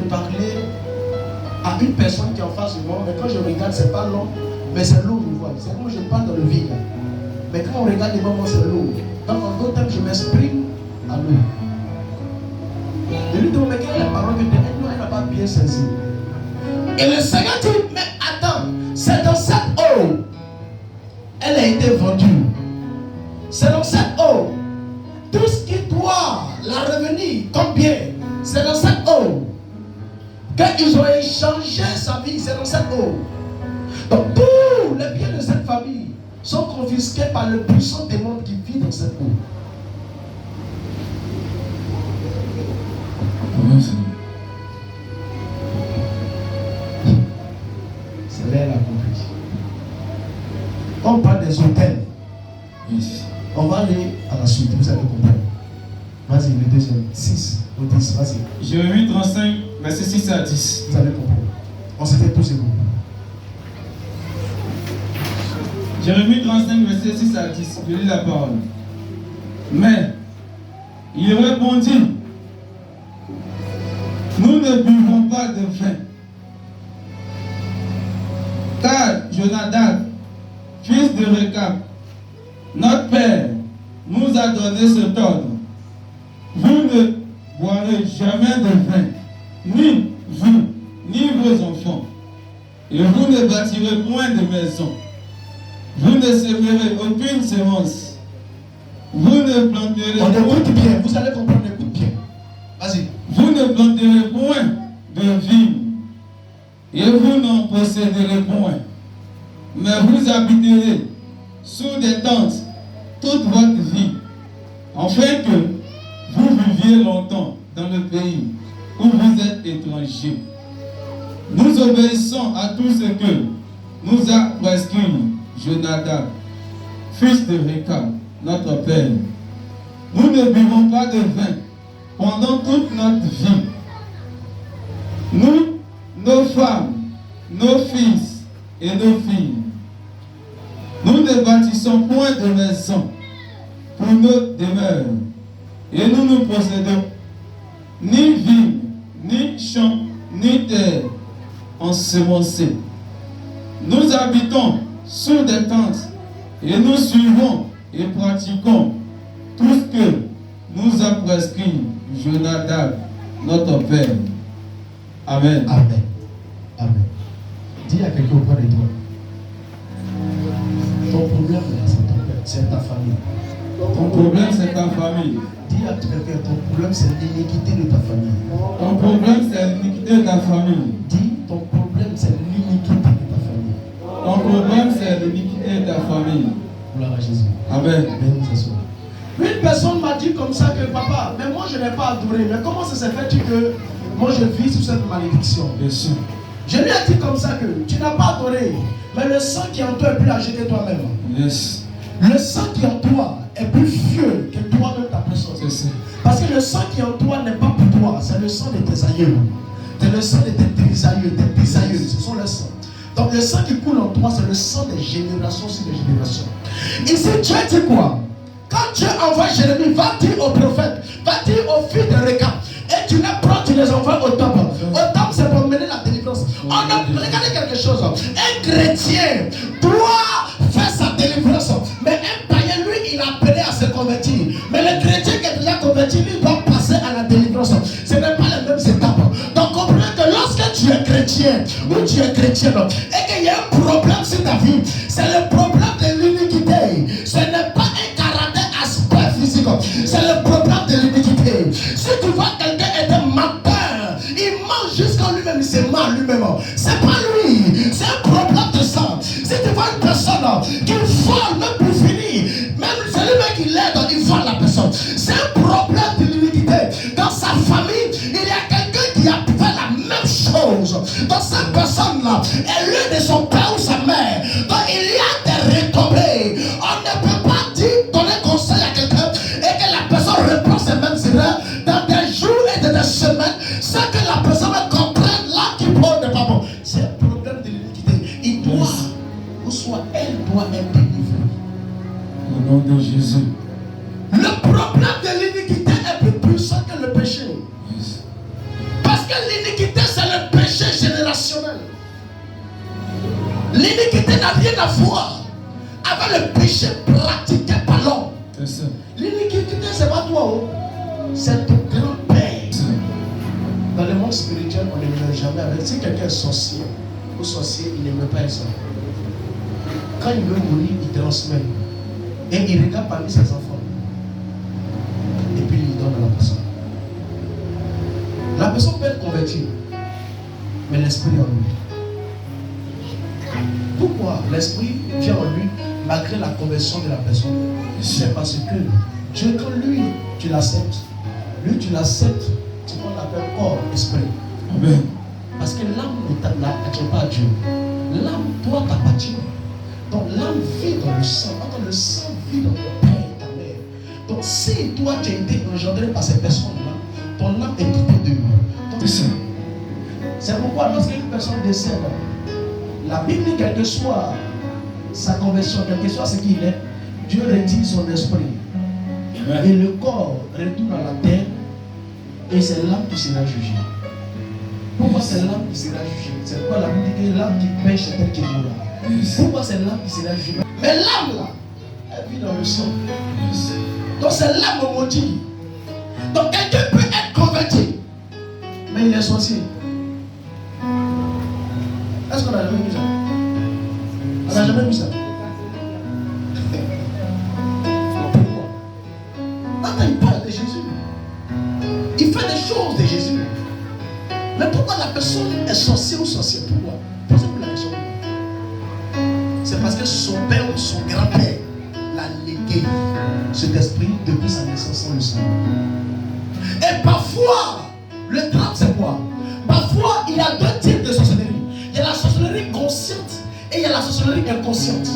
parler à une personne qui est en face de moi, mais quand je regarde, c'est pas long, mais c'est lourd, je vois. C'est comme je parle dans le vide. Mais quand on regarde les moments, c'est lourd. Donc en d'autres termes, je m'exprime à l'eau. Je lui demande, mais quelle est la parole que tu as? Elle n'a pas bien saisi. Et le Seigneur dit, mais attends, c'est dans cette eau, elle a été vendue. C'est dans cette eau, tout ce qui doit la revenir comme bien, c'est dans cette eau. Qu'ils ont échangé sa vie, c'est dans cette eau. Donc tous les biens de cette famille sont confisqués par le puissant démon qui vit dans cette eau. C'est là elle a compris. On parle des hôtels. Yes. On va aller à la suite, vous allez comprendre. Vas-y, le deuxième, 6 ou 10, vas-y. Jérémie 35, verset 6 à 10. Vous allez comprendre. On s'était tous égaux. Jérémie 35, verset 6 à 10. Je lis la parole. Mais il répondit, nous ne buvons pas de vin. Car Jonadab, fils de Rekab, notre père, nous a donné cet ordre. Vous ne boirez jamais de vin, ni vous, ni vos enfants. Et vous ne bâtirez point de maison. Vous ne sèmerez aucune semence. Vous ne planterez point. On écoute bien, vous allez comprendre, écoute bien. Vas-y. Vous ne planterez point de vigne. Et vous n'en posséderez point. Mais vous habiterez sous des tentes toute votre vie, afin que vous viviez longtemps dans le pays où vous êtes étrangers. Nous obéissons à tout ce que nous a prescrit Jonadab, fils de Rekab, notre père. Nous ne buvons pas de vin pendant toute notre vie. Nous, nos femmes, nos fils et nos filles, nous ne bâtissons point de maison pour nos demeures, et nous ne possédons ni vignes, ni champs, ni terre ensemencées. Nous habitons sous des tentes, et nous suivons et pratiquons tout ce que nous a prescrit Jonadab, notre père. Amen. Amen. Amen. Dis à quelqu'un auprès de toi. Ton problème, c'est ton père, c'est ta famille. Ton problème, c'est ta famille. Dis à quelqu'un, ton problème, c'est l'iniquité de ta famille. Ton problème, c'est l'iniquité de ta famille. Dis, ton problème, c'est l'iniquité de ta famille. Ton problème, c'est l'iniquité de ta famille. Gloire à Jésus. Amen. Une personne m'a dit comme ça que papa, mais moi je n'ai pas adoré. Mais comment ça s'est fait que moi je vis sous cette malédiction? Bien sûr. Je lui ai dit comme ça que tu n'as pas adoré, mais le sang qui est en toi est plus âgé que toi-même. Yes. Le sang qui est en toi est plus vieux que toi-même ta personne. C'est ça. Parce que le sang qui est en toi n'est pas pour toi, c'est le sang de tes aïeux. C'est le sang de tes bisaïeux, ce sont les sangs. Donc le sang qui coule en toi, c'est le sang des générations sur les générations. Ici, Dieu dit quoi? Quand Dieu envoie Jérémie, va dire au prophète, va dire aux filles de Rekab, et tu les prends, tu les envoies au temple. Au temple, c'est pour mener la délivrance. Regardez quelque chose. Un chrétien doit faire sa délivrance. Mais un païen, lui, il a appelé à se convertir. Mais le chrétien qui est déjà converti, lui, doit passer à la délivrance. Ce n'est pas les mêmes étapes. Donc, comprenez que lorsque tu es chrétien, ou tu es chrétienne, et qu'il y a un problème sur ta vie, c'est le problème de l'iniquité. Ce n'est pas un caractère aspect physique. C'est le problème de l'iniquité. Si tu vois quelqu'un est un menteur, il ment jusqu'à lui-même, il se ment lui-même. C'est pas lui, c'est un problème de sang. Si tu vois une personne qui vole, même pour finir, même celui qui l'aide, il vole la personne. C'est un problème de l'iniquité. Dans sa famille, il y a quelqu'un qui a fait la même chose. Dans cette personne-là, elle est de son père ou sa mère. Donc il y a des retombées. On ne peut pas dire, donner conseil à quelqu'un et que la personne reprend ses mêmes erreurs dans des jours et dans des semaines sans que la personne comprenne là qui prend n'est pas bon. C'est un problème de l'iniquité. Il doit, ou soit elle doit être délivrée. Au nom de Jésus. Le problème de l'iniquité est plus puissant que le péché. Yes. Parce que l'iniquité L'iniquité n'a rien à voir avec le péché pratiqué par l'homme. L'iniquité, c'est pas toi, oh. C'est ton grand-père. Dans le monde spirituel, on ne meurt jamais avec. Si quelqu'un est sorcier ou sorcier, il ne meurt pas ça. Quand il veut mourir, il transmet. Et il regarde parmi ses enfants. Et puis il donne à la personne. La personne peut être convertie, mais l'esprit est en lui. Pourquoi l'esprit vient en lui malgré la conversion de la personne? C'est parce que Dieu, quand lui, tu l'acceptes, tu qu'on l'appelle corps, esprit. Amen. Parce que l'âme n'appartient pas à Dieu. L'âme, toi, t'appartient. Donc l'âme vit dans le sang. Quand le sang vit dans ton père et ta mère. Donc si toi, tu as été engendré par ces personnes-là, ton âme est quittée de lui. C'est pourquoi lorsqu'une personne décède, la Bible dit, quelle que soit sa conversion, quel que soit ce qu'il est, Dieu retire son esprit. Amen. Et le corps retourne à la terre. Et c'est l'âme qui sera jugée. Pourquoi c'est l'âme qui sera jugée? C'est pourquoi la Bible dit que l'âme qui pêche, c'est elle qui mourra. Pourquoi c'est l'âme qui sera jugée? Mais l'âme là, elle vit dans le sang. Donc c'est l'âme maudite. Donc quelqu'un peut être converti, mais il est sorcier. Est-ce qu'on a jamais vu ça? On n'a jamais vu ça. Pourquoi? Attends, il parle de Jésus. Il fait des choses de Jésus. Mais pourquoi la personne est sorcière ou sorcière? Pourquoi? Posez-vous la question. C'est parce que son père ou son grand-père l'a légué cet esprit depuis sa naissance sans le sang. Et parfois, le drame c'est quoi? Parfois, il y a deux types de sorcellerie. Il y a la sorcellerie consciente et il y a la sorcellerie inconsciente.